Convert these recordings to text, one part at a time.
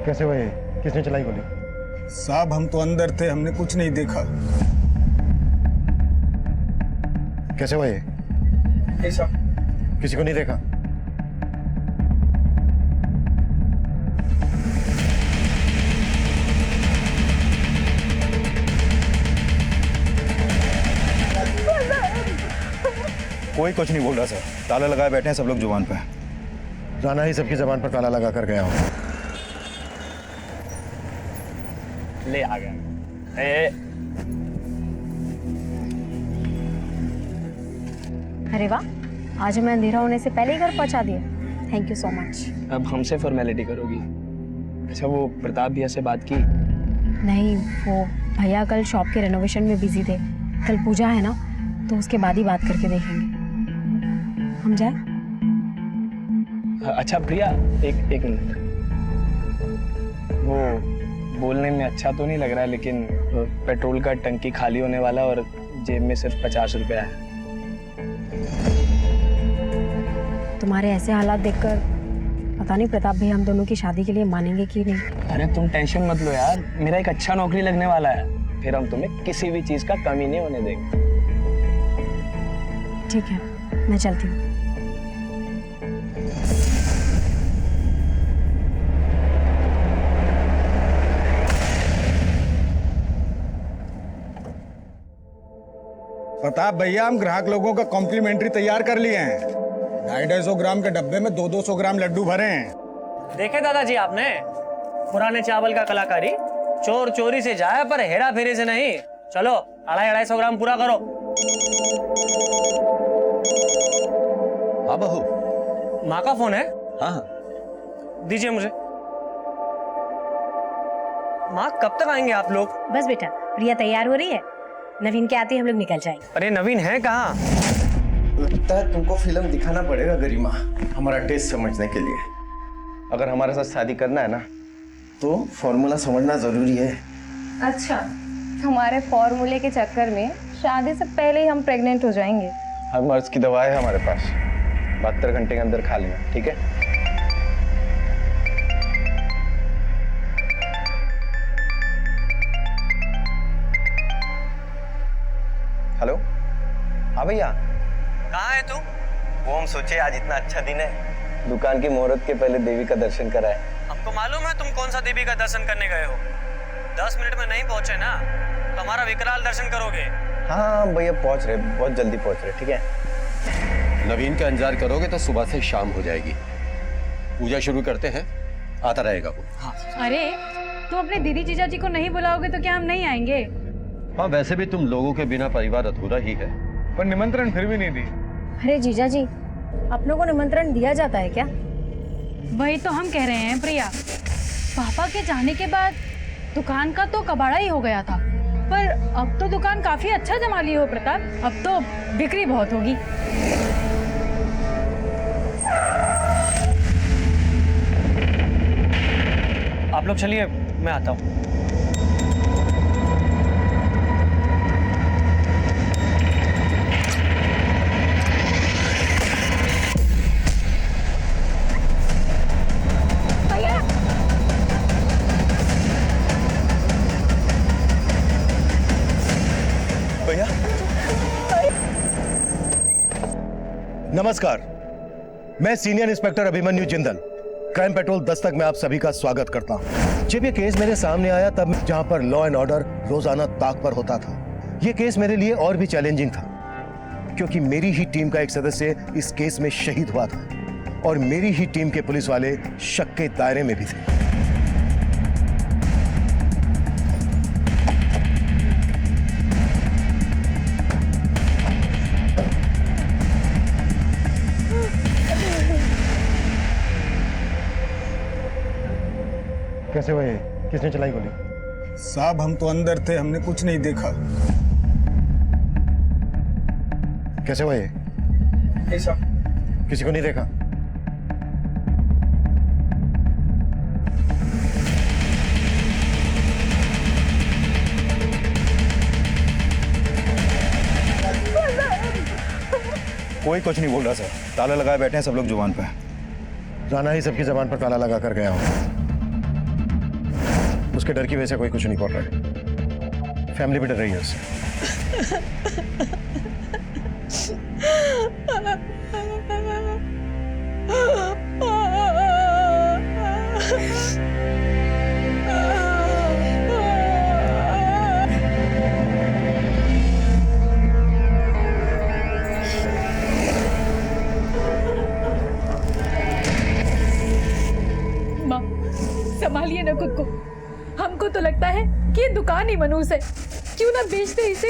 कैसे हुए? किसने चलाई गोली? साहब हम तो अंदर थे, हमने कुछ नहीं देखा। कैसे हुए? किसी को नहीं देखा? कोई कुछ नहीं बोल रहा सर, ताला लगाए बैठे हैं सब लोग जुबान पे। राणा ही सबकी जबान पर ताला लगा कर गया हूँ। ले आ गया। अरे वाह, आज हमें अंधेरा होने से पहले ही घर पहुंचा दिया। Thank you so much. अब हमसे फॉर्मेलिटी करोगी? अच्छा वो प्रताप भैया से बात की? नहीं, वो भैया कल शॉप के रेनोवेशन में बिजी थे। कल पूजा है ना, तो उसके बाद ही बात करके देखेंगे। हम जाए? अच्छा प्रिया, एक मिनट। वो बोलने में अच्छा तो नहीं लग रहा है, लेकिन पेट्रोल का टंकी खाली होने वाला और जेब में सिर्फ 50 रुपया है। तुम्हारे ऐसे हालात देखकर पता नहीं प्रताप भैया हम दोनों की शादी के लिए मानेंगे कि नहीं। अरे तुम टेंशन मत लो यार, मेरा एक अच्छा नौकरी लगने वाला है, फिर हम तुम्हें किसी भी चीज का कमी नहीं होने देंगे। ठीक है, मैं चलती हूँ। प्रताप भैया हम ग्राहक लोगों का कॉम्प्लीमेंट्री तैयार कर लिए हैं। 250 ग्राम के डब्बे में 200 ग्राम लड्डू भरे हैं। देखे दादाजी आपने पुराने चावल का कलाकारी? चोर चोरी से जाए पर हेरा फेरी से नहीं। चलो 250 ग्राम पूरा करो। हाँ बहू। माँ का फोन है? हाँ। दीजिए मुझे। माँ कब तक आएंगे आप लोग? बस बेटा, प्रिया तैयार हो रही है, नवीन के आते ही हम लोग निकल जाएंगे। अरे नवीन है कहाँ? लगता है तुमको फिल्म दिखाना पड़ेगा गरिमा, हमारा टेस्ट समझने के लिए। अगर हमारे साथ शादी करना है ना, तो फॉर्मूला समझना जरूरी है। अच्छा, हमारे फॉर्मूले के चक्कर में शादी से पहले ही हम प्रेग्नेंट हो जाएंगे। हर मर्ज की दवा है हमारे पास, 72 घंटे के अंदर खा लेना, ठीक है? हेलो, हाँ भैया। कहाँ है तू? वो हम सोचे आज इतना अच्छा दिन है, दुकान की मुहूर्त के पहले देवी का दर्शन कराए। हमको मालूम है तुम कौन सा देवी का दर्शन करने गए हो। 10 मिनट में नहीं पहुंचे ना तो हमारा विकराल दर्शन करोगे। हाँ भैया पहुंच रहे, बहुत जल्दी पहुंच रहे, ठीक है? नवीन का इंतजार करोगे तो सुबह से शाम हो जाएगी। पूजा शुरू करते हैं, आता रहेगा वो। अरे तुम अपने दीदी जीजा जी को नहीं बुलाओगे तो क्या हम नहीं आएंगे? हाँ वैसे भी तुम लोगों के बिना परिवार अधूरा ही है। पर निमंत्रण फिर भी नहीं दी। अरे जीजा जी, अपनों को निमंत्रण दिया जाता है क्या? वही तो हम कह रहे हैं प्रिया। पापा के जाने के बाद दुकान का तो कबाड़ा ही हो गया था, पर अब तो दुकान काफी अच्छा जमा ली हो प्रताप। अब तो बिक्री बहुत होगी। आप लोग चलिए, मैं आता हूँ। भैया नमस्कार, मैं senior inspector Abhimanyu Jindal, crime petrol Dastak में आप सभी का स्वागत करता हूं। जब ये केस मेरे सामने आया तब जहां पर लॉ एंड ऑर्डर रोजाना ताक पर होता था, ये केस मेरे लिए और भी चैलेंजिंग था, क्योंकि मेरी ही टीम का एक सदस्य इस केस में शहीद हुआ था और मेरी ही टीम के पुलिस वाले शक के दायरे में भी थे। कैसे हुए? किसने चलाई गोली? साहब हम तो अंदर थे, हमने कुछ नहीं देखा। कैसे हुए? किसी को नहीं देखा? कोई कुछ नहीं बोल रहा सर, ताला लगाए बैठे हैं सब लोग जुबान पे। राणा ही सबकी जबान पर ताला लगा कर गया हूँ। उसके डर की वजह से कोई कुछ नहीं बोल रहा है। फैमिली भी डर रही है उससे। माँ, संभालिए ना खुद को। हमको तो लगता है कि ये दुकान ही मनूस है, क्यों ना बेचते इसे।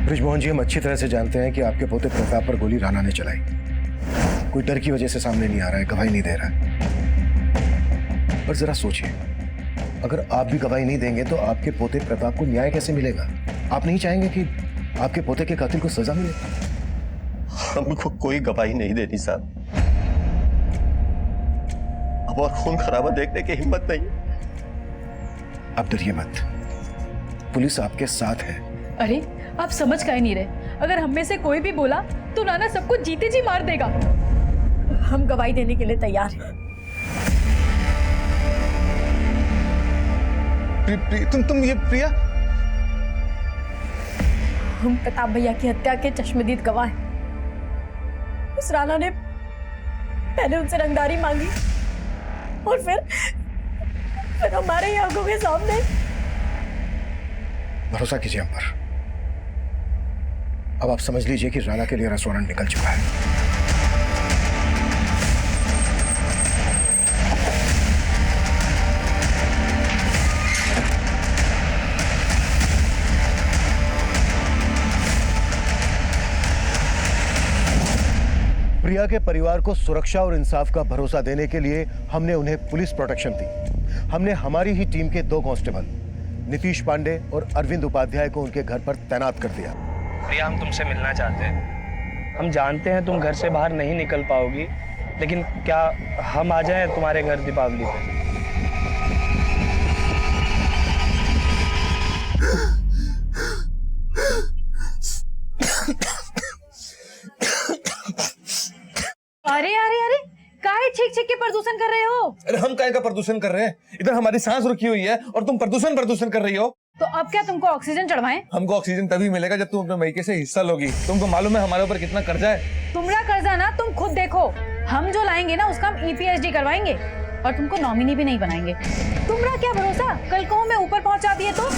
ब्रिजमोहन जी, हम अच्छी तरह से जानते हैं कि आपके पोते प्रताप पर गोली राणा ने चलाई। कोई डर की वजह से सामने नहीं आ रहा है, गवाही नहीं दे रहा है। पर जरा सोचिए, अगर आप भी गवाही नहीं देंगे तो आपके पोते प्रताप को न्याय कैसे मिलेगा? आप नहीं चाहेंगे कि आपके पोते के कातिल को सजा मिले? हमको कोई गवाही नहीं देनी साहब। अब और खून खराबा देखने की हिम्मत नहीं। आप डरिए मत, पुलिस आपके साथ है। अरे आप समझ का ही नहीं रहे। अगर हम में से कोई भी बोला तो राणा सबको जीते जी मार देगा। हम गवाही देने के लिए तैयार हैं। तुम ये प्रिया? हम प्रताप भैया की हत्या के चश्मदीद गवाह हैं। उस राणा ने पहले उनसे रंगदारी मांगी और फिर हमारे ही आंखों के सामने। भरोसा कीजिए हम पर। अब आप समझ लीजिए कि राणा के लिए अरेस्ट वारंट निकल चुका है। प्रिया के परिवार को सुरक्षा और इंसाफ का भरोसा देने के लिए हमने उन्हें पुलिस प्रोटेक्शन दी। हमने हमारी ही टीम के 2 कांस्टेबल नीतीश पांडे और अरविंद उपाध्याय को उनके घर पर तैनात कर दिया। प्रिया, हम तुमसे मिलना चाहते हैं। हम जानते हैं तुम घर से बाहर नहीं निकल पाओगी, लेकिन क्या हम आ जाएं तुम्हारे घर दीपावली पे? अरे अरे अरे, काहे छींक छींक के प्रदूषण कर रहे हो? अरे हम काय का प्रदूषण कर रहे हैं? इधर हमारी सांस रुकी हुई है और तुम प्रदूषण कर रही हो। तो अब क्या तुमको ऑक्सीजन चढ़वाएं? हमको ऑक्सीजन तभी मिलेगा जब तुम अपने मईके से हिस्सा लोगी। तुमको मालूम है हमारे ऊपर कितना कर्जा है? तुम्हारा कर्जा ना तुम खुद देखो। हम जो लाएंगे ना उसका हम EPHD करवाएंगे और तुमको नॉमिनी भी नहीं बनाएंगे। तुम्हारा क्या भरोसा, कल को मैं ऊपर पहुंचा दिए तो?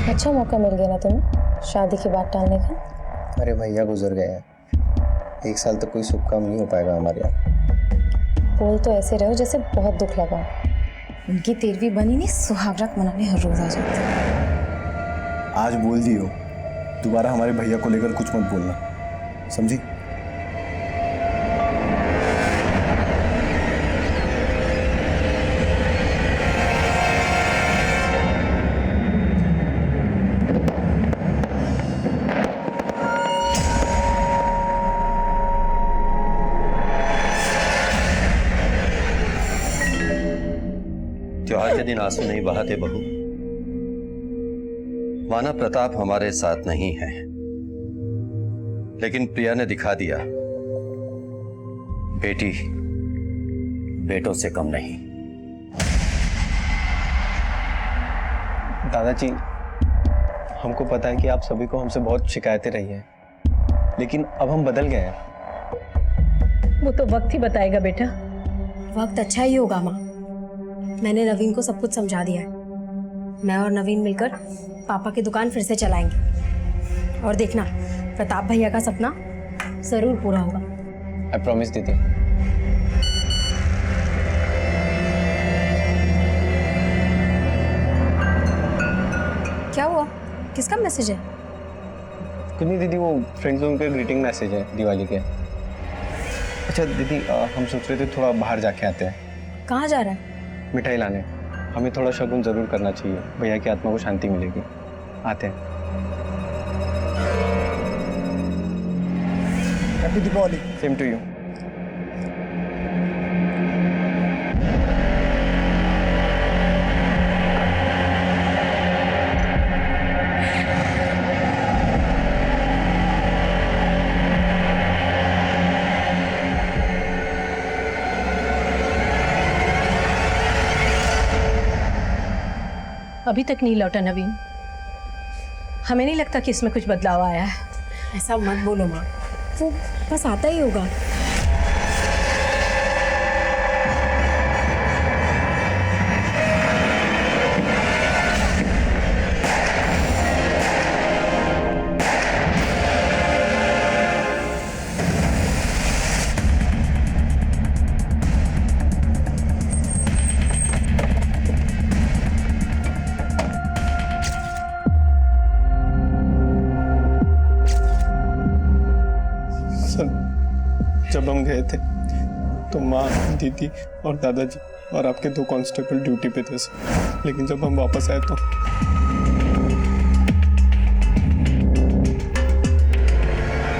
अच्छा मौका मिल गया ना तुम्हें शादी की बात टालने का। अरे भैया गुजर गए हैं, 1 साल तक कोई शुभ काम नहीं हो पाएगा हमारे यहाँ। बोल तो ऐसे रहो जैसे बहुत दुख लगा। उनकी 13वीं बनी नहीं, सुहागरात मनाने हर रोज आ जाती। आज बोल दियो, दोबारा हमारे भैया को लेकर कुछ मत बोलना, समझी? त्योहार के दिन आंसू नहीं बहाते बहू। माना प्रताप हमारे साथ नहीं है, लेकिन प्रिया ने दिखा दिया बेटी बेटों से कम नहीं। दादाजी, हमको पता है कि आप सभी को हमसे बहुत शिकायतें रही हैं, लेकिन अब हम बदल गए हैं। वो तो वक्त ही बताएगा बेटा। वक्त अच्छा ही होगा माँ। मैंने नवीन को सब कुछ समझा दिया है। मैं और नवीन मिलकर पापा की दुकान फिर से चलाएंगे और देखना प्रताप भैया का सपना जरूर पूरा होगा। आई प्रॉमिस दीदी। क्या हुआ, किसका मैसेज है? कुछ नहीं दीदी, वो फ्रेंड्स लोगों के ग्रीटिंग मैसेज है दिवाली के। अच्छा दीदी, हम सोच रहे थे थोड़ा बाहर जाके आते हैं। कहाँ जा रहा है? मिठाई लाने। हमें थोड़ा शगुन जरूर करना चाहिए, भैया की आत्मा को शांति मिलेगी। आते हैं। Happy Deepavali. Same to you. अभी तक नहीं लौटा नवीन। हमें नहीं लगता कि इसमें कुछ बदलाव आया है। ऐसा मत बोलो माँ, वो बस आता ही होगा। सर, जब हम गए थे तो माँ, दीदी और दादाजी और आपके 2 कांस्टेबल ड्यूटी पे थे सर। लेकिन जब हम वापस आए तो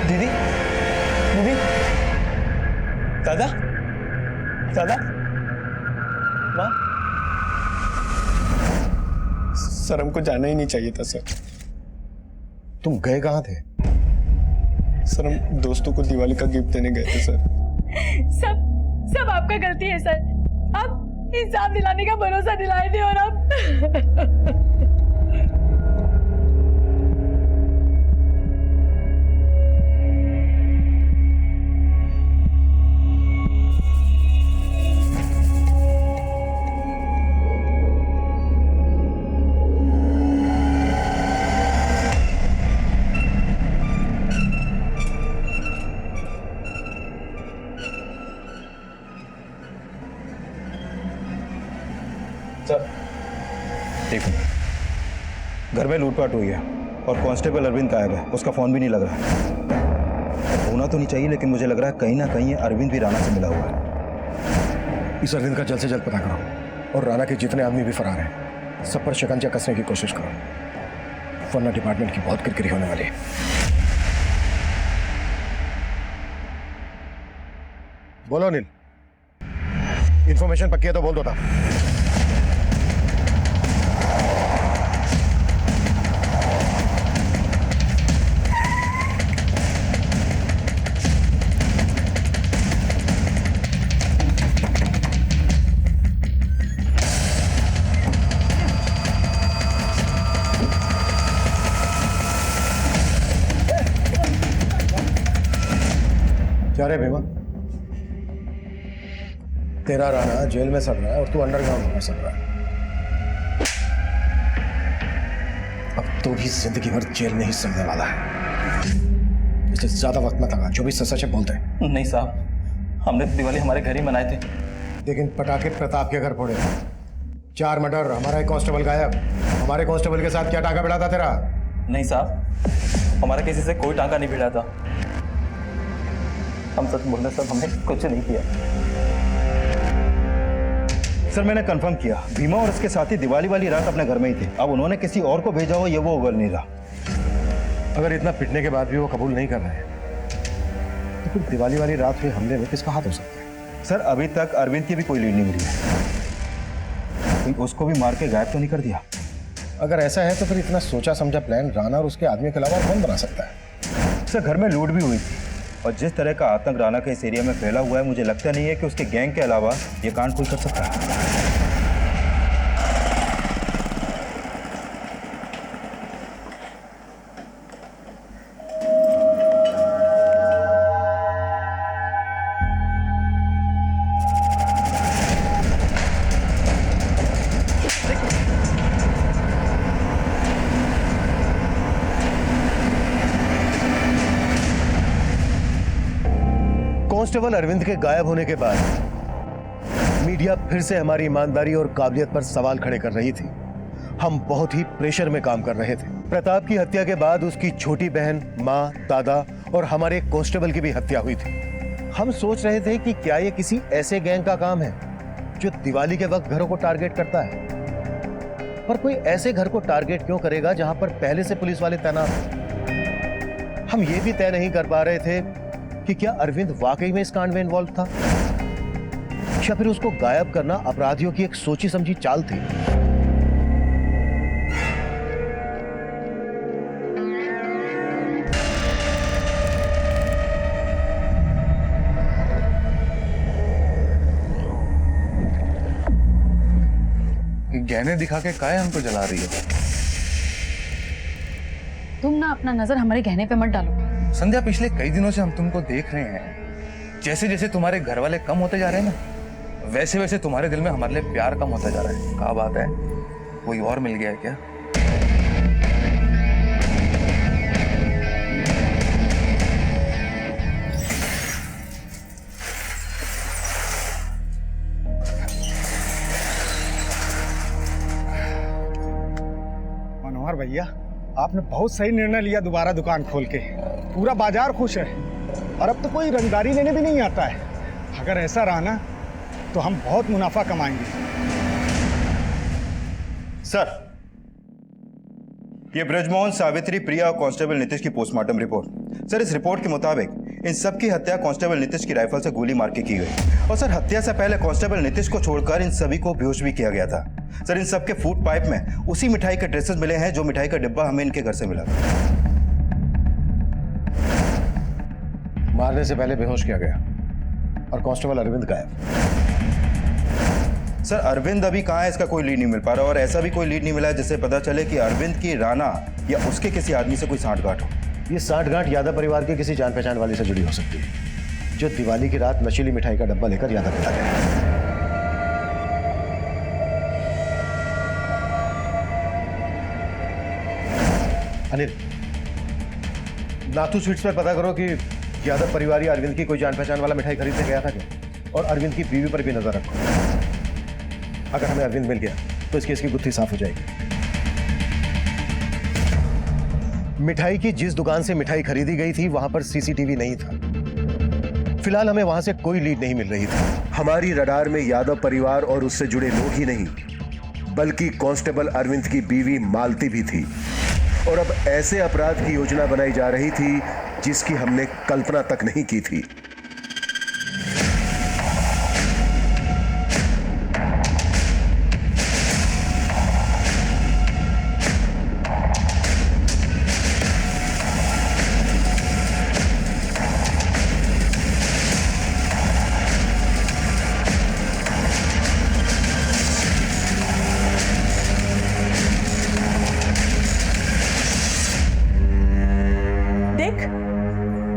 दीदी, दीदी, दादा, दादा, माँ। सर, हमको जाना ही नहीं चाहिए था सर। तुम गए कहाँ थे? सर, हम दोस्तों को दिवाली का गिफ्ट देने गए थे सर। सब आपका गलती है सर। आप इंसाफ दिलाने का भरोसा दिलाए थे और आप देखो, घर में लूटपाट हुई है और कांस्टेबल अरविंद गायब है। उसका फोन भी नहीं लग रहा है। होना तो नहीं चाहिए, लेकिन मुझे लग रहा है कहीं ना कहीं ये अरविंद भी राणा से मिला हुआ है। इस अरविंद का जल्द से जल्द पता करो और राणा के जितने आदमी भी फरार हैं, सब पर शिकंजा कसने की कोशिश करो, वरना डिपार्टमेंट की बहुत किरकिरी होने वाली है। बोलो अनिल, इंफॉर्मेशन पक्की है तो बोल दो था। क्या रे भीमा, तेरा राणा जेल में सड़ रहा है और तू अंडरग्राउंड में सड़ रहा है। अब तो भी जिंदगी भर जेल में ही सड़ने वाला है। इससे ज्यादा वक्त मत लगा, जो भी सच है बोलते हैं। नहीं साहब, हमने तो दिवाली हमारे घर ही मनाए थे। लेकिन पटाखे प्रताप के घर फोड़े, 4 मर्डर, हमारा एक कांस्टेबल गायब। हमारे कांस्टेबल के साथ क्या टांका भिड़ा था तेरा? नहीं साहब, हमारा किसी से कोई टांका नहीं भिड़ा था। हम सच बोल रहे सर, हमने कुछ नहीं किया। सर, मैंने कंफर्म किया, भीमा और उसके साथी दिवाली वाली रात अपने घर में ही थे। अब उन्होंने किसी और को भेजा हो ये वो उगल नहीं रहा। अगर इतना पिटने के बाद भी वो कबूल नहीं कर रहे हैं तो फिर दिवाली वाली रात हुए हमले में किसका हाथ हो सकता है? सर, अभी तक अरविंद की भी कोई लीड नहीं मिली है। कोई उसको भी मार के गायब तो नहीं कर दिया? अगर ऐसा है तो फिर इतना सोचा समझा प्लान राणा और उसके आदमी के अलावा कौन बना सकता है? सर, घर में लूट भी हुई थी और जिस तरह का आतंक राणा के इस एरिया में फैला हुआ है, मुझे लगता नहीं है कि उसके गैंग के अलावा ये कांड कोई कर सकता है। कांस्टेबल अरविंद के गायब होने के बाद मीडिया फिर से हमारी ईमानदारी और काबिलियत पर सवाल खड़े कर रही थी। हम बहुत ही प्रेशर में काम कर रहे थे। प्रताप की हत्या के बाद उसकी छोटी बहन, माँ, दादा और हमारे कांस्टेबल की भी हत्या हुई थी। हम सोच रहे थे कि क्या ये किसी ऐसे गैंग का काम है जो दिवाली के वक्त घरों को टारगेट करता है। पर कोई ऐसे घर को टारगेट क्यों करेगा जहां पर पहले से पुलिस वाले तैनात हैं? हम ये भी तय नहीं कर पा रहे थे कि क्या अरविंद वाकई में इस कांड में इन्वॉल्व था या फिर उसको गायब करना अपराधियों की एक सोची समझी चाल थी। गहने दिखा के काहे हमको जला रही हो? तुम ना अपना नजर हमारे गहने पे मत डालो। संध्या, पिछले कई दिनों से हम तुमको देख रहे हैं। जैसे जैसे तुम्हारे घर वाले कम होते जा रहे हैं ना, वैसे वैसे तुम्हारे दिल में हमारे लिए प्यार कम होता जा रहा है। क्या बात है, कोई और मिल गया है क्या? मनोहर भैया, आपने बहुत सही निर्णय लिया दोबारा दुकान खोल के। पूरा बाजार खुश है और अब तो कोई रंगदारी लेने भी नहीं आता है। अगर ऐसा रहा ना तो हम बहुत मुनाफा कमाएंगे। सर, ये ब्रजमोहन, सावित्री, प्रिया और कांस्टेबल नीतीश की पोस्टमार्टम रिपोर्ट। सर, इस रिपोर्ट के मुताबिक इन सब की हत्या कांस्टेबल नीतीश की राइफल से गोली मार के की गई। और सर, हत्या से पहले कांस्टेबल नीतीश को छोड़कर इन सभी को बेहोश भी किया गया था। सर, इन सब के फूड पाइप में उसी मिठाई के ट्रेसेस मिले हैं जो मिठाई का डिब्बा हमें इनके घर से मिला। मारने से पहले बेहोश किया गया और कांस्टेबल अरविंद गायब। सर, अरविंद अभी कहाँ है, इसका कोई लीड नहीं मिल पा रहा। और ऐसा भी कोई लीड नहीं मिला है जिससे पता चले कि अरविंद की राणा या उसके किसी आदमी से कोई सांठगांठ हो। ये सांठगांठ यादव परिवार के किसी जान पहचान वाले से जुड़ी हो सकती है, जो दिवाली की रात नशीली मिठाई का डब्बा लेकर यादव पिला गया। अनिल, नाथू स्वीट्स पर पता करो कि यादव परिवार या अरविंद की कोई जान पहचान वाला मिठाई खरीदने गया था क्या, और अरविंद की बीवी पर भी नजर रखो। अगर हमें अरविंद मिल गया तो इस केस की गुत्थी साफ हो जाएगी। मिठाई की जिस दुकान से मिठाई खरीदी गई थी वहां पर सीसीटीवी नहीं था। फिलहाल हमें वहां से कोई लीड नहीं मिल रही थी। हमारी रडार में यादव परिवार और उससे जुड़े लोग ही नहीं, बल्कि कांस्टेबल अरविंद की बीवी मालती भी थी। और अब ऐसे अपराध की योजना बनाई जा रही थी जिसकी हमने कल्पना तक नहीं की थी।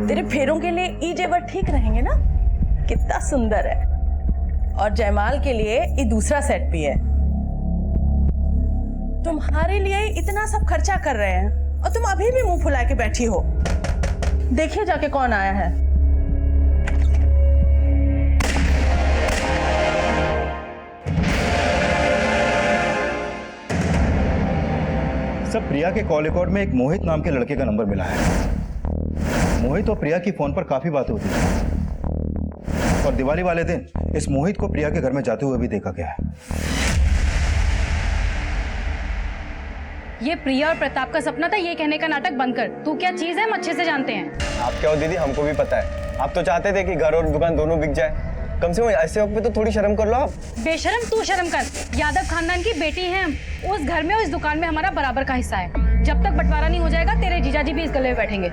तेरे फेरों के लिए ई जेवर ठीक रहेंगे ना? कितना सुंदर है। और जयमाल के लिए ये दूसरा सेट भी है। तुम्हारे लिए इतना सब खर्चा कर रहे हैं और तुम अभी भी मुंह फुला के बैठी हो। देखिए जाके कौन आया है। सब प्रिया के कॉल रिकॉर्ड में एक मोहित नाम के लड़के का नंबर मिला है। मोहित और प्रिया की फोन पर काफी बातें होती थी और दिवाली वाले दिन इस मोहित को प्रिया के घर में जाते हुए भी देखा गया है। ये प्रिया और प्रताप का सपना था, ये कहने का नाटक बंद कर। तू क्या चीज है, हम अच्छे से जानते हैं। आप क्या हो दीदी, हमको भी पता है। आप तो चाहते थे कि घर और दुकान दोनों बिक जाए। कम से कम ऐसे वक्त पे तो थोड़ी शर्म कर लो आप। बेशरम तू शर्म कर। यादव खानदान की बेटी है हम। उस घर में और इस दुकान में हमारा बराबर का हिस्सा है। जब तक बंटवारा नहीं हो जाएगा तेरे जीजाजी भी इस गले में बैठेंगे।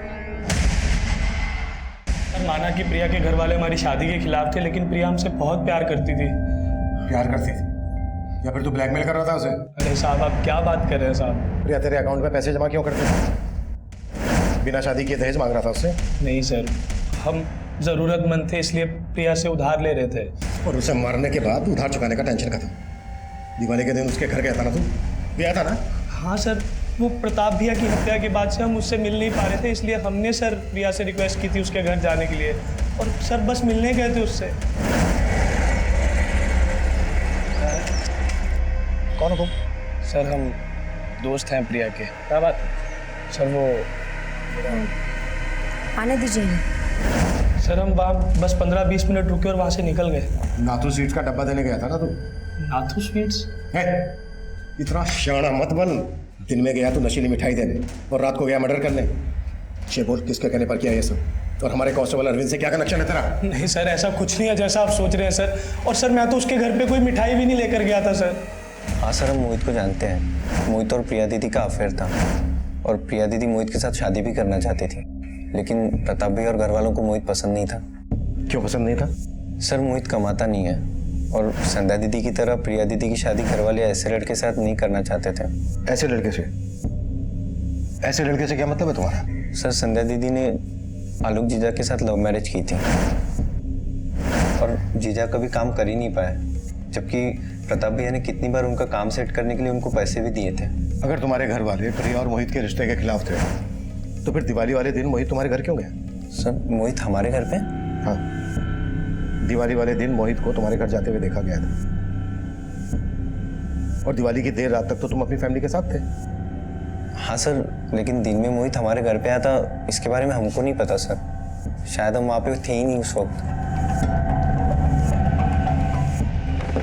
माना कि प्रिया के घर वाले हमारी शादी के खिलाफ थे, लेकिन प्रिया हमसे बहुत प्यार करती थी। प्यार करती थी या फिर तू ब्लैकमेल कर रहा था उसे? अरे साहब, आप क्या बात कर रहे हैं साहब? प्रिया तेरे अकाउंट में पैसे जमा क्यों करती थी? बिना शादी के दहेज मांग रहा था उससे? नहीं सर, हम जरूरतमंद थे इसलिए प्रिया से उधार ले रहे थे। और उसे मारने के बाद उधार चुकाने का टेंशन खत्म। दिवाली के दिन उसके घर गया था ना, तू गया था ना? हाँ सर, वो प्रताप भैया की हत्या के बाद से हम उससे मिल नहीं पा रहे थे, इसलिए हमने सर प्रिया से रिक्वेस्ट की थी उसके घर जाने के लिए। और सर बस मिलने गए थे उससे। कौन हो तुम? सर हम दोस्त हैं प्रिया के। क्या बात? सर वो आने दीजिए। सर हम वहाँ बस 15-20 मिनट रुके और वहाँ से निकल गए। नाथू स्वीट्स का डब्बा देने गया था ना तू? नाथू स्वीट्स? इतना शाना मत बन। दिन में गया तू नशीली मिठाई देने और रात को गया मर्डर करने। बोल, किसके कहने पर किया ये सब? और हमारे कांस्टेबल अरविंद से क्या कनेक्शन है तेरा? नहीं सर, ऐसा कुछ नहीं है जैसा आप सोच रहे हैं सर। और सर मैं तो उसके घर पे कोई मिठाई भी नहीं लेकर गया था सर। हाँ सर, हम मोहित को जानते हैं। मोहित और प्रिया दीदी का अफेयर था और प्रिया दीदी मोहित के साथ शादी भी करना चाहती थी, लेकिन प्रताप भैया और घर वालों को मोहित पसंद नहीं था। क्यों पसंद नहीं था? सर मोहित कमाता नहीं है और संध्या दीदी की तरह प्रिया दीदी की शादी घर वाले ऐसे लड़के के साथ नहीं करना चाहते थे। ऐसे लड़के से? ऐसे लड़के से क्या मतलब है तुम्हारा? सर, संध्या दीदी ने आलोक जीजा के साथ लव मैरिज की थी और जीजा कभी काम कर ही नहीं पाए, जबकि प्रताप भैया ने कितनी बार उनका काम सेट करने के लिए उनको पैसे भी दिए थे। अगर तुम्हारे घर वाले प्रिया और मोहित के रिश्ते के खिलाफ थे तो फिर दिवाली वाले दिन मोहित तुम्हारे घर क्यों गया? सर, मोहित हमारे घर पे? हाँ, दिवाली वाले दिन मोहित को तुम्हारे घर जाते हुए देखा गया था और दिवाली की देर रात तक तो तुम अपनी फैमिली के साथ थे। हाँ सर, लेकिन दिन में मोहित हमारे घर पे आया था, इसके बारे में हमको नहीं पता सर। शायद हम वहाँ पे थे ही नहीं उस वक्त।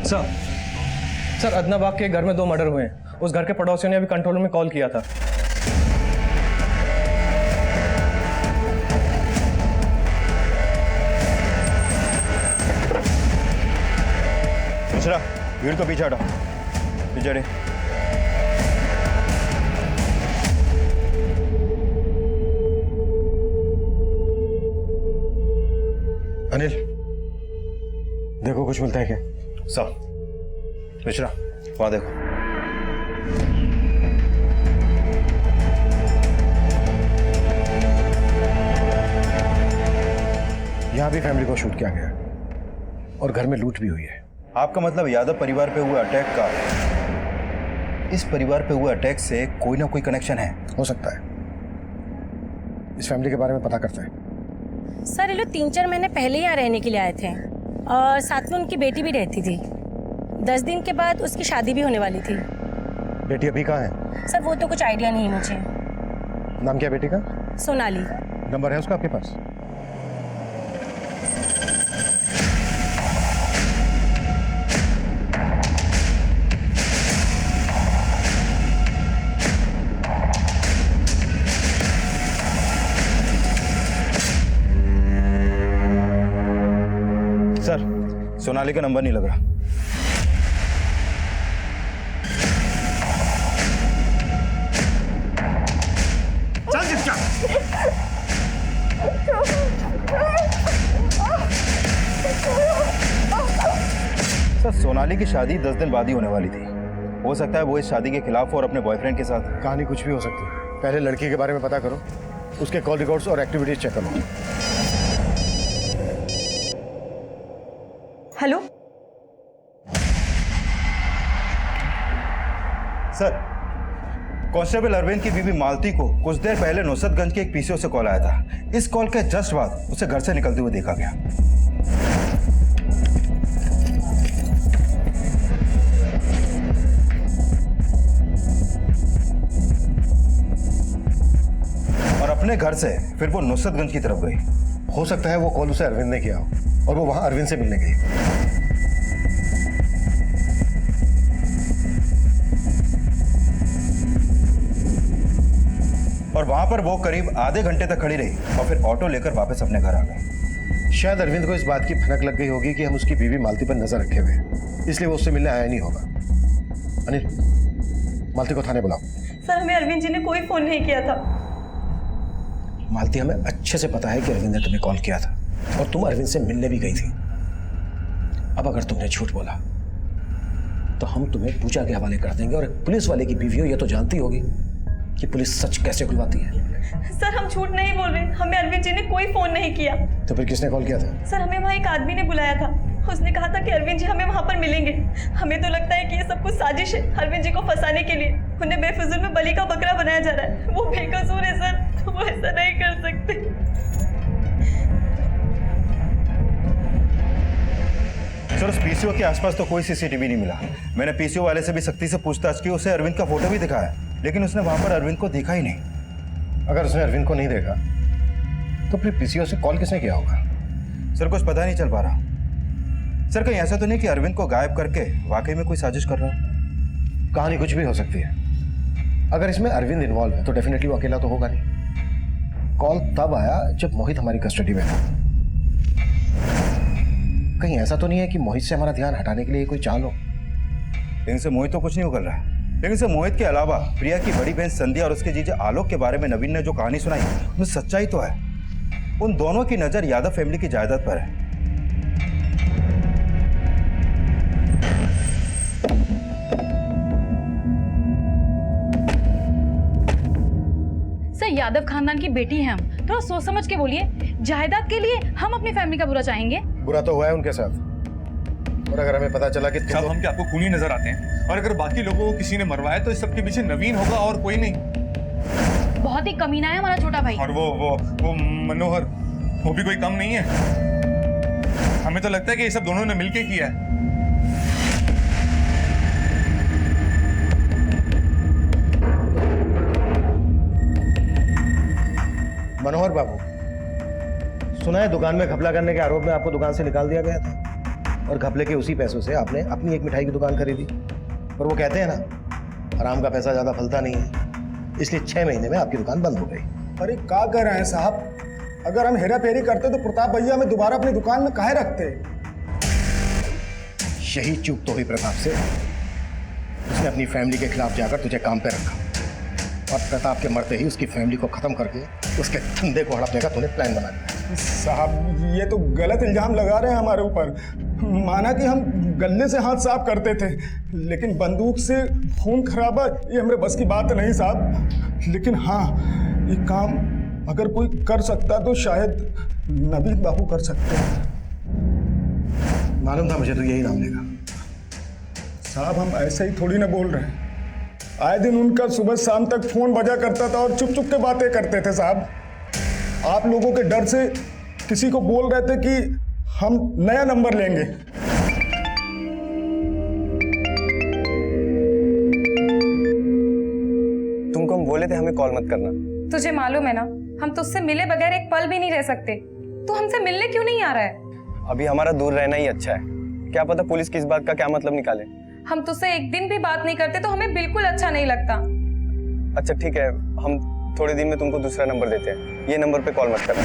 सर, अदनाबाग के घर में 2 मर्डर हुए हैं। उस घर के पड़ोसियों ने अभी कंट्रोल में कॉल किया था। मिश्रा, भीड़ को पीछे हटाओ। पीछे हटे। अनिल, देखो कुछ मिलता है क्या? साहब, मिश्रा, वहां देखो। यहां भी फैमिली को शूट किया गया और घर में लूट भी हुई है। आपका मतलब यादव परिवार पे हुए अटैक का इस परिवार पे हुए अटैक से कोई ना कोई कनेक्शन है? हो सकता है। इस फैमिली के बारे में पता करते हैं। सर, ये लोग 3-4 महीने पहले यहाँ रहने के लिए आए थे और साथ में उनकी बेटी भी रहती थी। 10 दिन के बाद उसकी शादी भी होने वाली थी। बेटी अभी कहाँ है? सर, वो तो कुछ आइडिया नहीं मुझे। नाम क्या है बेटी का? सोनाली। नंबर है उसका आपके पास? सर, सोनाली का नंबर नहीं लग रहा। चल जिसका। सर, सोनाली की शादी 10 दिन बाद ही होने वाली थी। हो सकता है वो इस शादी के खिलाफ हो और अपने बॉयफ्रेंड के साथ। कहानी कुछ भी हो सकती है। पहले लड़की के बारे में पता करो, उसके कॉल रिकॉर्ड्स और एक्टिविटीज चेक करो। हेलो सर, कांस्टेबल अरविंद की बीवी मालती को कुछ देर पहले नुसरतगंज के एक पीसीओ से कॉल आया था। इस कॉल के जस्ट बाद उसे घर से निकलते हुए देखा गया। और अपने घर से फिर वो नुसरतगंज की तरफ गई। हो सकता है वो कॉल उसे अरविंद ने किया हो और वो वहां अरविंद से मिलने गई। और वहां पर वो करीब आधे घंटे तक खड़ी रही और फिर ऑटो लेकर वापस अपने घर आ गई। शायद अरविंद को इस बात की भनक लग गई होगी कि हम उसकी बीवी मालती पर नजर रखे हुए, इसलिए वो उससे मिलने आया नहीं होगा। अनिल, मालती को थाने बुलाओ। सर, हमें अरविंद जी ने कोई फोन नहीं किया था। मालती, हमें अच्छे से पता है कि अरविंद ने तुम्हें कॉल किया था और तुम अरविंद से मिलने भी गई थी। अब अगर तुमने झूठ बोला तो हम तुम्हें पूजा के हवाले कर देंगे और एक पुलिस वाले की बीवी हो ये तो जानती होगी कि पुलिस सच कैसे खुलवाती है। सर, हम झूठ नहीं बोल रहे, हमें अरविंद जी ने कोई फोन नहीं किया। तो फिर किसने कॉल किया था? सर, हमें वहाँ एक आदमी ने बुलाया था। उसने कहा था कि अरविंद जी हमें वहाँ पर मिलेंगे। हमें तो लगता है कि ये सब कुछ साजिश है अरविंद जी को फंसाने के लिए। उन्हें बेफिजूल में बलि का बकरा बनाया जा रहा है। वो बेकसूर है सर, वो ऐसा नहीं कर सकते। सर, उस पीसीओ के आसपास तो कोई सीसीटीवी नहीं मिला। मैंने पीसीओ वाले से भी सख्ती से पूछताछ की, उसे अरविंद का फोटो भी दिखाया, लेकिन उसने वहां पर अरविंद को देखा ही नहीं। अगर उसने अरविंद को नहीं देखा तो फिर पीसीओ से कॉल किसने किया होगा? सर, कुछ पता नहीं चल पा रहा। सर, कहीं ऐसा तो नहीं कि अरविंद को गायब करके वाकई में कोई साजिश कर रहा हो? कहानी कुछ भी हो सकती है। अगर इसमें अरविंद इन्वॉल्व है तो डेफिनेटली वो अकेला तो होगा नहीं। कॉल तब आया जब मोहित हमारी कस्टडी में था। कहीं ऐसा तो नहीं है कि मोहित से हमारा ध्यान हटाने के लिए कोई चाल हो? इनसे मोहित तो कुछ नहीं कर रहा है, लेकिन से मोहित के अलावा प्रिया की बड़ी बहन संध्या और उसके जीजा आलोक के बारे में नवीन ने जो कहानी सुनाई उसमें सच्चाई तो है। उन दोनों की नजर यादव फैमिली की जायदाद पर है। सर यादव खानदान की बेटी हैं हम, थोड़ा सोच समझ के बोलिए। जायदाद के लिए हम अपनी फैमिली का बुरा चाहेंगे? बुरा तो हुआ है उनके साथ, और अगर हमें पता चला कि साहब हम क्या आपको खूनी नजर आते हैं? और अगर बाकी लोगों को किसी ने मरवाया तो इस सबके पीछे नवीन होगा और कोई नहीं। बहुत ही कमीना है हमारा छोटा भाई। और वो मनोहर, वो भी कोई कम नहीं है। हमें तो लगता है कि ये सब दोनों ने मिलके किया है। मनोहर बाबू, सुना है दुकान में घपला करने के आरोप में आपको दुकान से निकाल दिया गया था, और घपले के उसी पैसों से आपने अपनी एक मिठाई की दुकान खरीदी। और वो कहते हैं ना, आराम का पैसा ज्यादा फलता नहीं है, इसलिए 6 महीने में आपकी दुकान बंद हो गई। अरे क्या कर रहे हैं साहब? अगर हम हेरा फेरी करते तो प्रताप भैया हमें दोबारा अपनी दुकान में काहे रखते? यही चूक तो हुई प्रताप से, उसने अपनी फैमिली के खिलाफ जाकर तुझे काम पे रखा, और प्रताप के मरते ही उसकी फैमिली को खत्म करके उसके धंधे को हड़पने का तूने प्लान बना लिया। साहब ये तो गलत इल्जाम लगा रहे हैं हमारे ऊपर। माना कि हम गले से हाथ साफ करते थे, लेकिन बंदूक से खून खराबा ये हमारे बस की बात नहीं साहब। लेकिन हाँ, ये काम अगर कोई कर सकता तो शायद नवीन बाबू कर सकते हैं। मालूम था मुझे तो यही नाम लेगा। साहब हम ऐसे ही थोड़ी ना बोल रहे हैं, आए दिन उनका सुबह शाम तक फोन बजा करता था और चुप चुप के बातें करते थे साहब। आप लोगों के डर से किसी को बोल रहे थे कि हम नया नंबर लेंगे। तुमको हम बोले थे हमें कॉल मत करना। तुझे मालूम है ना, हम तुझसे मिले बगैर एक पल भी नहीं रह सकते। तू हमसे मिलने क्यों नहीं आ रहा है? अभी हमारा दूर रहना ही अच्छा है। क्या पता पुलिस किस बात का क्या मतलब निकाले। हम तुझसे एक दिन भी बात नहीं करते तो हमें बिल्कुल अच्छा नहीं लगता। अच्छा ठीक है, हम थोड़े दिन में तुमको दूसरा नंबर देते हैं, ये नंबर पे कॉल मत करना।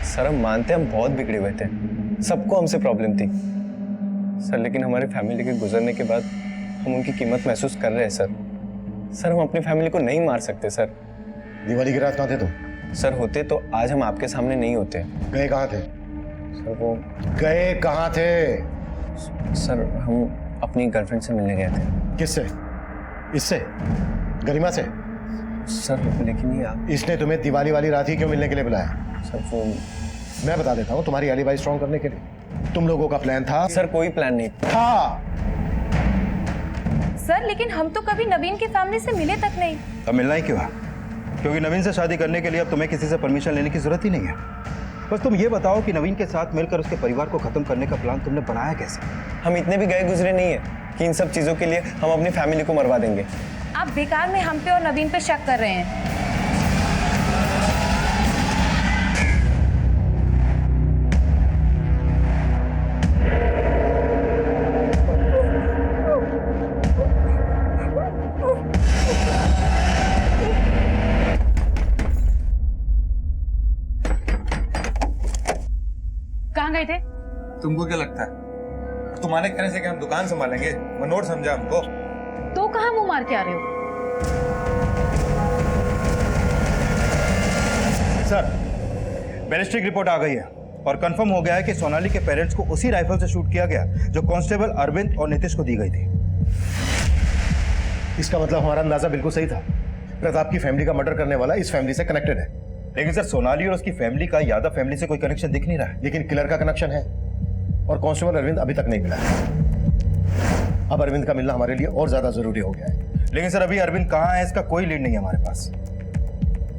सर हम मानते हैं हम बहुत बिगड़े हुए थे, सबको हमसे प्रॉब्लम थी सर, लेकिन हमारे फैमिली के गुजरने के बाद हम उनकी कीमत महसूस कर रहे हैं सर। सर हम अपनी फैमिली को नहीं मार सकते सर। दिवाली की रात कहाँ थे तुम? सर होते तो आज हम आपके सामने नहीं होते। गए कहाँ थे? सर वो गए कहाँ थे? सर हम अपनी गर्लफ्रेंड से मिलने गए थे। किससे? इससे? गरिमा से? सर लेकिन ये आप, इसने तुम्हें दिवाली वाली रात ही क्यों मिलने के लिए बुलाया? सर वो मैं बता देता हूँ, तुम्हारी एलिबाई स्ट्रॉन्ग करने के लिए। तुम लोगों का प्लान था। सर कोई प्लान नहीं था। सर लेकिन हम तो कभी नवीन की फैमिली से मिले तक नहीं। अब मिलना ही क्यों है? क्योंकि नवीन से शादी करने के लिए अब तुम्हें किसी से परमिशन लेने की जरूरत ही नहीं है। बस तुम ये बताओ कि नवीन के साथ मिलकर उसके परिवार को खत्म करने का प्लान तुमने बनाया कैसे? हम इतने भी गए गुजरे नहीं है कि इन सब चीजों के लिए हम अपनी फैमिली को मरवा देंगे। आप बेकार में हम पे और नवीन पे शक कर रहे हैं। कहाँ गए थे? तुमको क्या लगता है तुम्हारे कहने से कि हम दुकान संभालेंगे? मनोहर समझा हमको। तो कहाँ मुंह मार के आ रहे हो? सर बैलिस्टिक रिपोर्ट आ गई है और कंफर्म हो गया है कि सोनाली के पेरेंट्स को उसी राइफल से शूट किया गया जो कांस्टेबल अरविंद और नीतीश को दी गई थी। इसका मतलब हमारा अंदाजा बिल्कुल सही था। प्रताप की फैमिली का मर्डर करने वाला इस फैमिली से कनेक्टेड है। लेकिन सर सोनाली और उसकी फैमिली का यादव फैमिली से कोई कनेक्शन दिख नहीं रहा है। लेकिन किलर का कनेक्शन है, और कांस्टेबल अरविंद अभी तक नहीं मिला है। अब अरविंद का मिलना हमारे लिए और ज्यादा जरूरी हो गया है। लेकिन सर अभी अरविंद कहाँ है इसका कोई लीड नहीं है हमारे पास।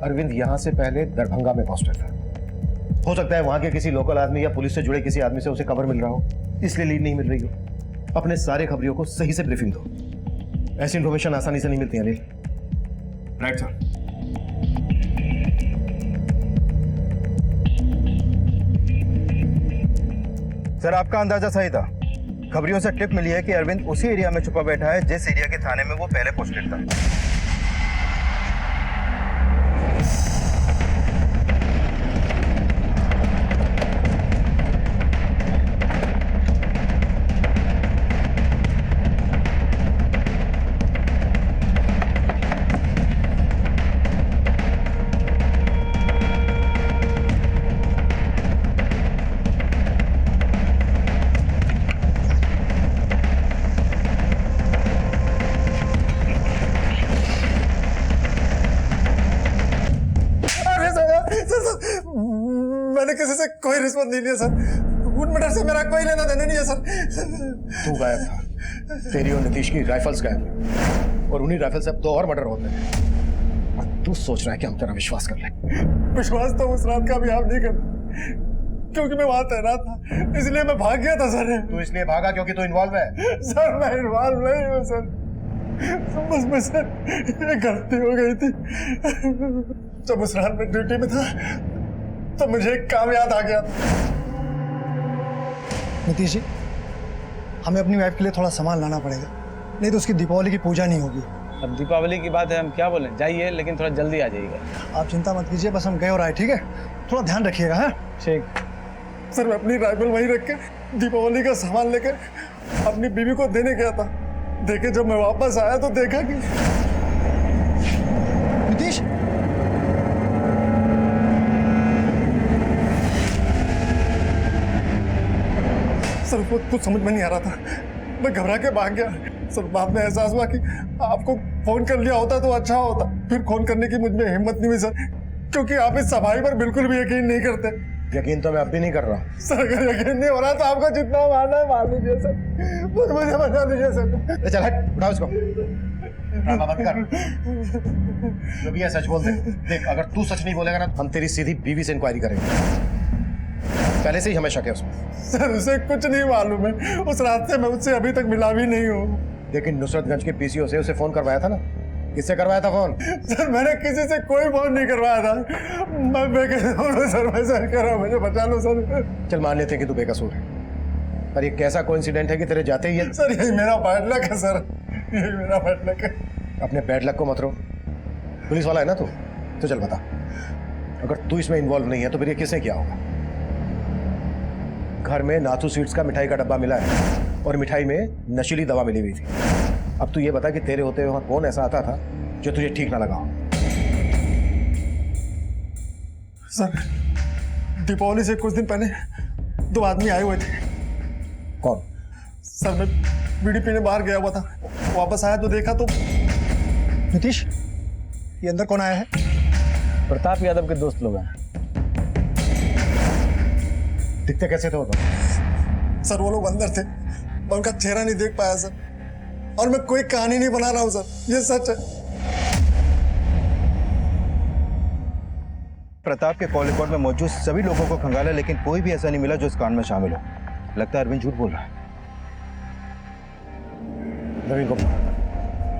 अरविंद यहाँ से पहले दरभंगा में पोस्टेड था। हो सकता है वहां के किसी लोकल आदमी या पुलिस से जुड़े किसी आदमी से उसे खबर मिल रहा हो, इसलिए लीड नहीं मिल रही हो। अपने सारे खबरियों को सही से ब्रीफिंग दो। ऐसी इन्फॉर्मेशन आसानी से नहीं मिलती है अनिल। Right sir. सर आपका अंदाजा सही था। खबरियों से टिप मिली है कि अरविंद उसी एरिया में छुपा बैठा है जिस एरिया के थाने में वो पहले पोस्टेड था। मैंने किसी से कोई रिश्वत नहीं लिया सर। उन मर्डर से मेरा कोई लेना देना नहीं है सर। तू गायब था, तेरी और नीतीश की राइफल्स गायब, और उन्हीं राइफल से अब 2 और मर्डर होते हैं, और तू सोच रहा है कि हम तेरा विश्वास कर लें। विश्वास तो उस रात का भी आप नहीं करते, क्योंकि मैं वहां तैनात था, इसलिए मैं भाग गया था सर। तू इसलिए भागा क्योंकि तू इन्वॉल्व है? सर मैं इन्वॉल्व नहीं हूँ सर, बस मैं सर एक गलती हो गई थी। जब उस रात में ड्यूटी में था तो मुझे एक काम याद आ गया। नीतीश जी, हमें अपनी वाइफ के लिए थोड़ा सामान लाना पड़ेगा, नहीं तो उसकी दीपावली की पूजा नहीं होगी। अब दीपावली की बात है, हम क्या बोलें, जाइए लेकिन थोड़ा जल्दी आ जाइएगा। आप चिंता मत कीजिए, बस हम गए और आए, ठीक है? थोड़ा ध्यान रखिएगा। हाँ ठीक। सर मैं अपनी राइफल वहीं रख के दीपावली का सामान लेकर अपनी बीवी को देने गया था। देखे जब मैं वापस आया तो देखा कि नीतीश, सर वो कुछ समझ में नहीं आ रहा था, मैं घबरा के भाग गया। सर बाद में एहसास हुआ कि आपको फोन कर लिया होता तो अच्छा होता। फिर फोन करने की मुझ में हिम्मत नहीं हुई सर, क्योंकि आप इस सफाई पर बिल्कुल भी यकीन नहीं करते। यकीन तो मैं अब भी नहीं कर रहा। सर अगर यकीन नहीं हो रहा तो आपको जितना मारना है मार लीजिए सर, मुझे बचा लीजिए सर। चल हट, उठाओ इसको। ड्रामा मत कर, जो भी है सच बोल दे। देख, अगर तू सच नहीं बोलेगा ना, हम तेरी सीधी बीवी से इंक्वायरी करेंगे। पहले से ही हमें शक है उसमें। सर उसे कुछ नहीं मालूम है, उस रात से मैं उससे अभी तक मिला भी नहीं हूँ। लेकिन नुसरतगंज के पीसीओ से उसे फोन करवाया था ना? किससे करवाया था फोन? सर मैंने किसी से कोई फोन नहीं करवाया था, मैं बेकसूर हूँ सर, मैं सर कह रहा हूँ, मुझे बचा लो सर। चल मान लेते हैं कि तू बेकसूर है, पर ये कैसा कोइंसिडेंट है कि तेरे जाते ही सर यही मेरा बैड लक है सर, यही मेरा बैड लक है। अपने बैड लक को मत रो, पुलिस वाला है ना तू, तो चल बता, अगर तू इसमें इन्वॉल्व नहीं है तो फिर ये किसने किया होगा? घर में नाथू स्वीट्स का मिठाई का डब्बा मिला है और मिठाई में नशीली दवा मिली हुई थी। अब तू ये बता कि तेरे होते हुए वहां कौन ऐसा आता था जो तुझे ठीक ना लगा हो? सर दीपावली से कुछ दिन पहले 2 आदमी आए हुए थे। कौन? सर मैं बीड़ी पीने बाहर गया हुआ था, वापस आया तो देखा तो नीतीश, ये अंदर कौन आया है? प्रताप यादव के दोस्त लोग हैं। दिखते कैसे थे वो तो? सर वो लोग अंदर थे, मैं उनका चेहरा नहीं देख पाया सर, और मैं कोई कहानी नहीं बना रहा हूं सर, ये सच है। प्रताप के कॉल रिकॉर्ड में मौजूद सभी लोगों को खंगाला, लेकिन कोई भी ऐसा नहीं मिला जो इस कांड में शामिल हो। लगता है अरविंद झूठ बोल रहा है। नवीन को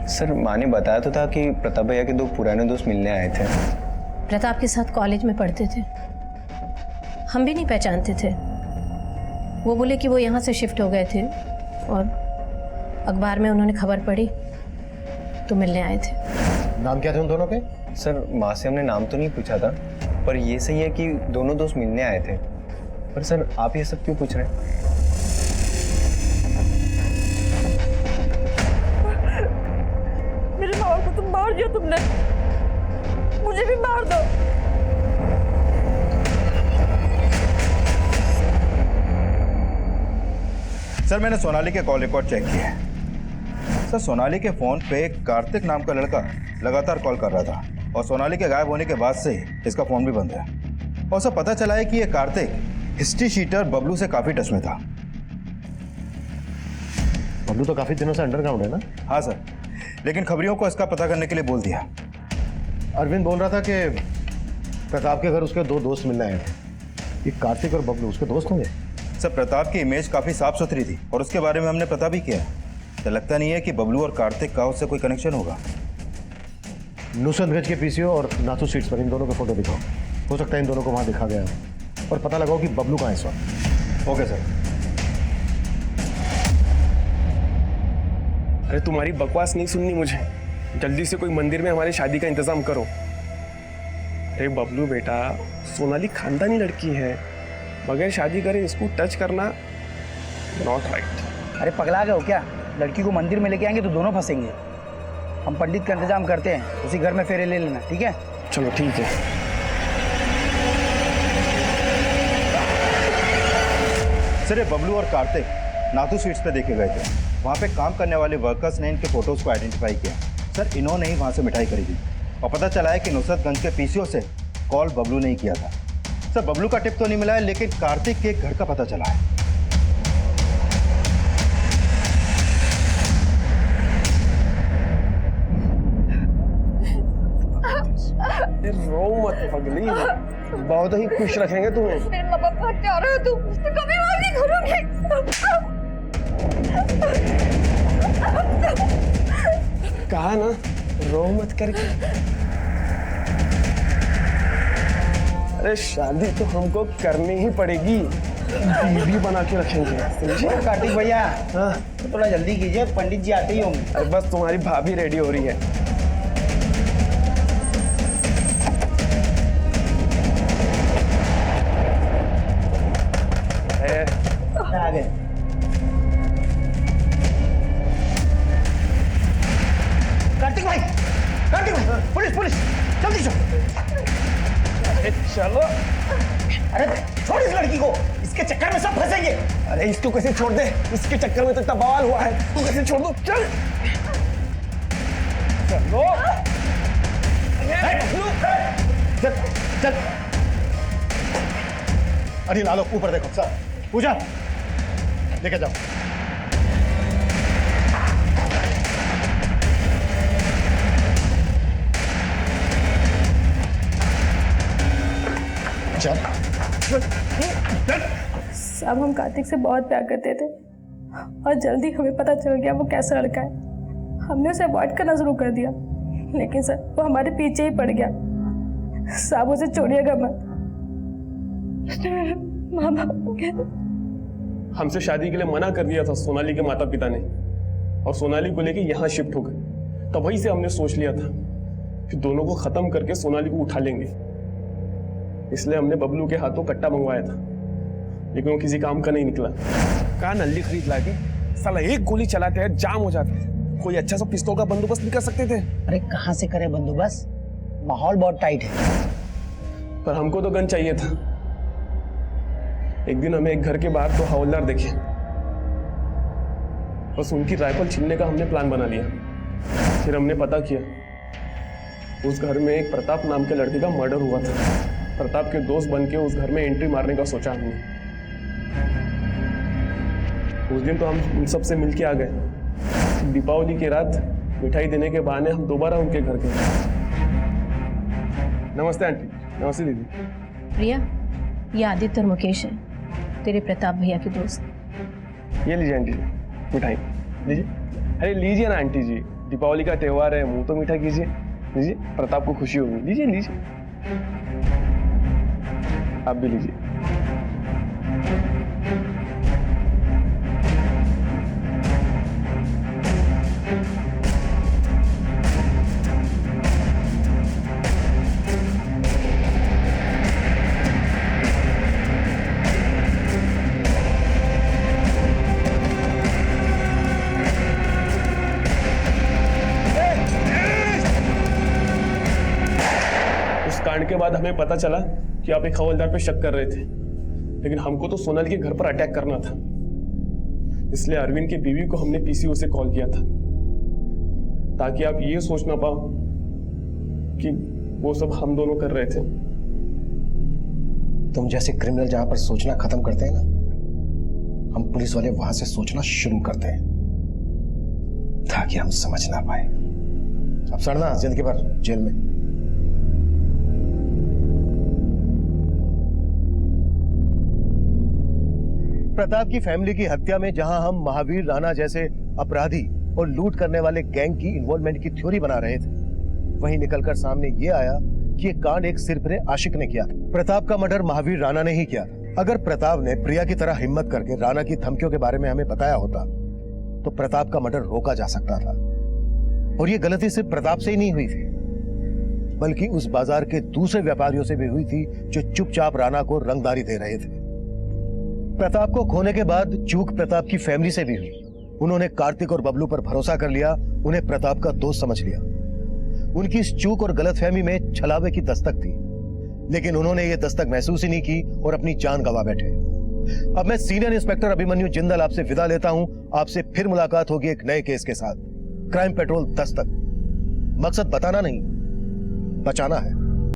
सर माँ ने बताया तो था कि प्रताप भैया के 2 पुराने दोस्त मिलने आए थे। प्रताप के साथ कॉलेज में पढ़ते थे, हम भी नहीं पहचानते थे। वो बोले कि वो यहाँ से शिफ्ट हो गए थे और अखबार में उन्होंने खबर पढ़ी तो मिलने आए थे। नाम क्या थे उन दोनों के? सर माँ से हमने नाम तो नहीं पूछा था, पर ये सही है कि दोनों दोस्त मिलने आए थे। पर सर आप ये सब क्यों पूछ रहे हैं? मेरे माँ को तुम मार दिया तुमने, मुझे भी मार दो। सर मैंने सोनाली के कॉल रिकॉर्ड चेक किया है। सर सोनाली के फोन पे कार्तिक नाम का लड़का लगातार कॉल कर रहा था, और सोनाली के गायब होने के बाद से इसका फोन भी बंद है। और सर पता चला है कि ये कार्तिक हिस्ट्री शीटर बबलू से काफी टच में था। बबलू तो काफी दिनों से अंडरग्राउंड है ना? हाँ सर, लेकिन खबरियों को इसका पता करने के लिए बोल दिया। अरविंद बोल रहा था कि प्रताप के घर उसके 2 दोस्त मिलने आए थे। ये कार्तिक और बबलू उसके दोस्त होंगे? सर प्रताप की इमेज काफी साफ सुथरी थी और उसके बारे में हमने पता भी किया। तो लगता नहीं है कि बबलू और कार्तिक का उससे कोई कनेक्शन होगा। नुसरतगंज के पीसीओ और नाथू स्वीट्स पर इन दोनों का फोटो दिखाओ, हो सकता है इन दोनों को वहां दिखा गया हो, और पता लगाओ कि बबलू कहाँ है इस वक्त। Okay sir. अरे तुम्हारी बकवास नहीं सुननी मुझे, जल्दी से कोई मंदिर में हमारी शादी का इंतजाम करो। अरे बबलू बेटा, सोनाली खानदानी लड़की है, बगैर शादी करे इसको टच करना नॉट राइट। अरे पगला गए हो क्या? लड़की को मंदिर में लेके आएंगे तो दोनों फंसेंगे। हम पंडित का इंतजाम करते हैं, उसी घर में फेरे ले लेना, ठीक है? चलो ठीक है। सर ये बबलू और कार्तिक नाथू स्वीट्स पे देखे गए थे। वहाँ पे काम करने वाले वर्कर्स ने इनके फोटोज को आइडेंटिफाई किया। सर इन्होंने ही वहाँ से मिठाई खरीदी, और पता चला है कि नुसरतगंज के पीसीओ से कॉल बबलू ने ही किया था। सर बबलू का टिप तो नहीं मिला है, लेकिन कार्तिक के घर का पता चला है। रो मत पगली, बहुत ही खुश रखेंगे तुम्हें। मेरे माँ बाप भाग जा रहे हो तुम, कभी बात नहीं करोगे। कहा ना रो मत करके। अरे शादी तो हमको करनी ही पड़ेगी, बीवी बना के रखेंगे, समझे? कार्तिक भैया हाँ तो थोड़ा जल्दी कीजिए, पंडित जी आते ही होंगे। अरे बस तुम्हारी भाभी रेडी हो रही है। आ गए। कार्तिक भाई, पुलिस पुलिस, जल्दी चलो। चलो। अरे छोड़ इस लड़की को, इसके चक्कर में सब फंसेंगे। अरे इसको कैसे छोड़ दे, इसके चक्कर में तो इतना बवाल हुआ है, तू कैसे छोड़ दो? चल चलो। चल चल। अनिल आलोक ऊपर देखो। सर पूजा लेके जाओ। चल। सब हम कार्तिक से बहुत प्यार करते थे और जल्दी हमें पता चल गया वो कैसा लड़का है। हमने उसे अवॉइड करना शुरू कर दिया, लेकिन सर वो हमारे पीछे ही पड़ गया। साहब उसे छोड़िएगा मत। माँ बाप हमसे शादी के लिए मना कर दिया था सोनाली के माता पिता ने, और सोनाली को लेके यहाँ शिफ्ट हो गए। तब वहीं से हमने सोच लिया था कि दोनों को खत्म करके सोनाली को उठा लेंगे। इसलिए हमने बबलू के हाथों कट्टा मंगवाया था, लेकिन वो किसी काम का नहीं निकला। कहा नल्ली खरीद लाके साला एक गोली चलाते हैं जाम हो जाता है। कोई अच्छा सा पिस्तौल का बंदोबस्त नहीं कर सकते थे? अरे कहाँ से करे बंदोबस्त, माहौल बहुत टाइट है। पर हमको तो गन चाहिए था। एक दिन हमें एक घर के बाहर 2 हवलदार देखे, बस उनकी राइफल छीनने का हमने प्लान बना लिया। फिर हमने पता किया उस घर में एक प्रताप नाम के लड़के का मर्डर हुआ था। प्रताप के दोस्त बन के उस घर में एंट्री मारने का सोचा हमने। उस दिन तो हम उन सब से मिलके आ गए। दीपावली की रात मिठाई देने के बहाने हम दोबारा उनके घर गए। नमस्ते आंटी। नमस्ते दीदी। प्रिया, ये आदित्य और मुकेश है, तेरे प्रताप भैया के दोस्त। ये लीजिए आंटी जी मिठाई लीजिए। अरे लीजिए ना आंटी जी, दीपावली का त्योहार है, मुंह तो मीठा कीजिए। लीजिए, प्रताप को खुशी होगी। लीजिए लीजिए, आप भी लीजिए। कांड के बाद हमें पता चला कि आप एक हवलदार पे शक कर रहे थे, लेकिन हमको तो सोनाली के घर पर अटैक करना था। इसलिए अरविंद की बीवी को हमने पीसीओ से कॉल किया था, ताकि आप ये सोच ना पाओ कि वो सब हम दोनों कर रहे थे। तुम जैसे क्रिमिनल जहां पर सोचना खत्म करते हैं ना, हम पुलिस वाले वहां से सोचना शुरू करते हैं, ताकि हम समझ ना पाए। अब सड़ना जिंदगी भर जेल में। प्रताप की फैमिली की हत्या में जहां हम महावीर राणा जैसे अपराधी और लूट करने वाले गैंग की इन्वॉल्वमेंट की थ्योरी बना रहे थे, वहीं निकलकर सामने ये आया कि ये कांड एक सिरफिरे आशिक ने किया था। प्रताप का मर्डर महावीर राणा ने ही किया। अगर प्रताप ने प्रिया की तरह हिम्मत करके राणा की धमकियों के बारे में हमें बताया होता तो प्रताप का मर्डर रोका जा सकता था। और ये गलती सिर्फ प्रताप से ही नहीं हुई थी, बल्कि उस बाजार के दूसरे व्यापारियों से भी हुई थी जो चुपचाप राणा को रंगदारी दे रहे थे। प्रताप को खोने के बाद चूक प्रताप की फैमिली से भी हुई। उन्होंने कार्तिक और बबलू पर भरोसा कर लिया, उन्हें प्रताप का दोस्त समझ लिया। उनकी इस चूक और गलतफहमी में छलावे की दस्तक थी, लेकिन उन्होंने ये दस्तक महसूस ही नहीं की और अपनी जान गंवा बैठे। अब मैं सीनियर इंस्पेक्टर अभिमन्यु जिंदल आपसे विदा लेता हूं। आपसे फिर मुलाकात होगी एक नए केस के साथ। क्राइम पेट्रोल दस्तक, मकसद बताना नहीं, बचाना है।